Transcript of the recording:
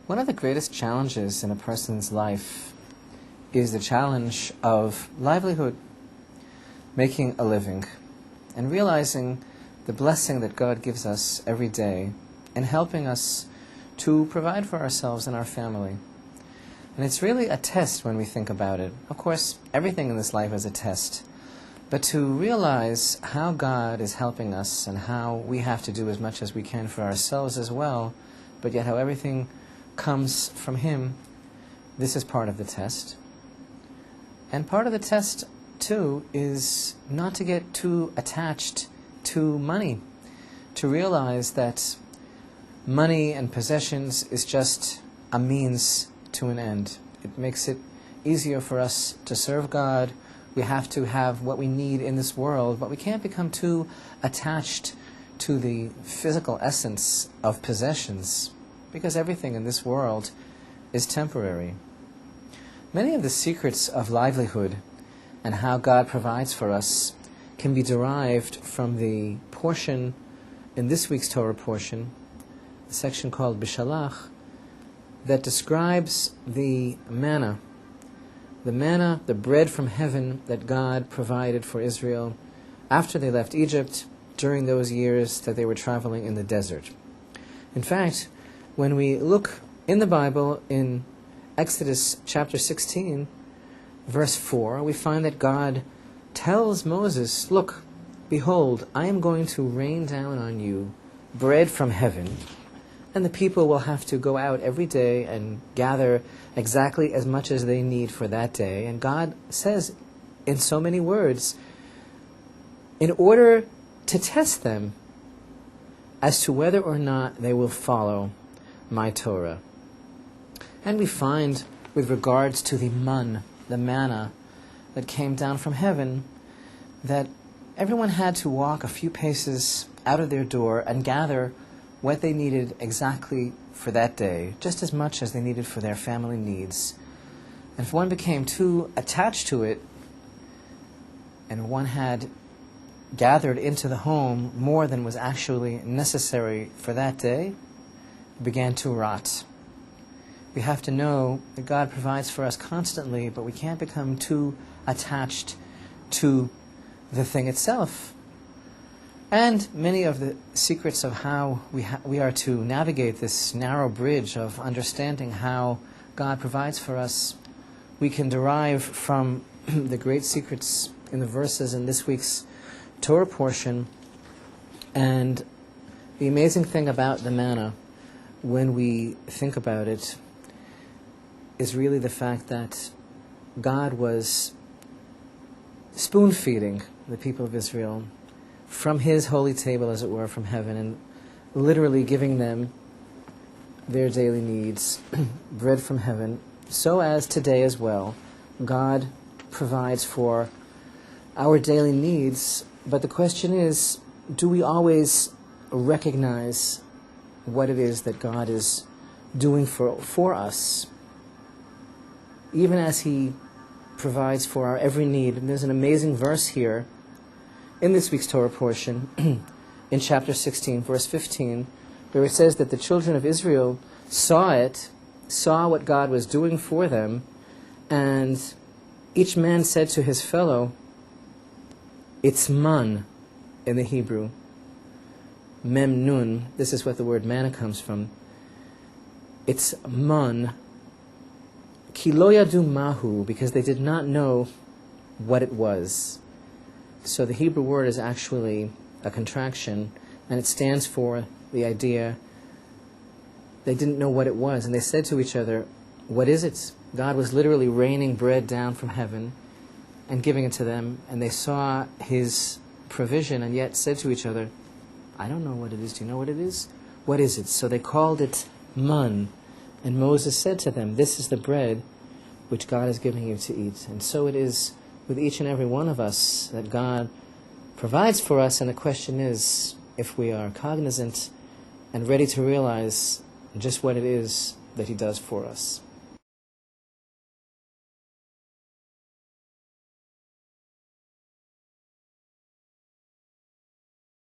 One of the greatest challenges in a person's life is the challenge of livelihood, making a living, and realizing the blessing that God gives us every day and helping us to provide for ourselves and our family. And it's really a test when we think about it. Of course, everything in this life is a test. But to realize how God is helping us and how we have to do as much as we can for ourselves as well, but yet how everything comes from Him, this is part of the test. And part of the test, too, is not to get too attached to money, to realize that money and possessions is just a means to an end. It makes it easier for us to serve God. We have to have what we need in this world, but we can't become too attached to the physical essence of possessions, because everything in this world is temporary. Many of the secrets of livelihood and how God provides for us can be derived from the portion in this week's Torah portion, the section called Beshallach, that describes the manna, the bread from heaven that God provided for Israel after they left Egypt during those years that they were traveling in the desert. In fact, when we look in the Bible in Exodus chapter 16, verse 4, we find that God tells Moses, "Look, behold, I am going to rain down on you bread from heaven, and the people will have to go out every day and gather exactly as much as they need for that day." And God says in so many words, in order to test them as to whether or not they will follow my Torah. And we find, with regards to the manna that came down from heaven, that everyone had to walk a few paces out of their door and gather what they needed exactly for that day, just as much as they needed for their family needs. And if one became too attached to it, and one had gathered into the home more than was actually necessary for that day, it began to rot. We have to know that God provides for us constantly, but we can't become too attached to the thing itself. And many of the secrets of how we are to navigate this narrow bridge of understanding how God provides for us, we can derive from the great secrets in the verses in this week's Torah portion. And the amazing thing about the manna, when we think about it, is really the fact that God was spoon-feeding the people of Israel from His holy table, as it were, from heaven, and literally giving them their daily needs, bread from heaven, so as today as well, God provides for our daily needs. But the question is, do we always recognize what it is that God is doing for us, even as He provides for our every need? And there's an amazing verse here in this week's Torah portion, in chapter 16, verse 15, where it says that the children of Israel saw what God was doing for them, and each man said to his fellow, it's man in the Hebrew, mem nun, this is what the word manna comes from. It's man, ki lo yadu mahu, because they did not know what it was. So the Hebrew word is actually a contraction, and it stands for the idea they didn't know what it was. And they said to each other, what is it? God was literally raining bread down from heaven and giving it to them, and they saw His provision and yet said to each other, I don't know what it is. Do you know what it is? What is it? So they called it man. And Moses said to them, this is the bread which God is giving you to eat. And so it is with each and every one of us that God provides for us, and the question is if we are cognizant and ready to realize just what it is that He does for us.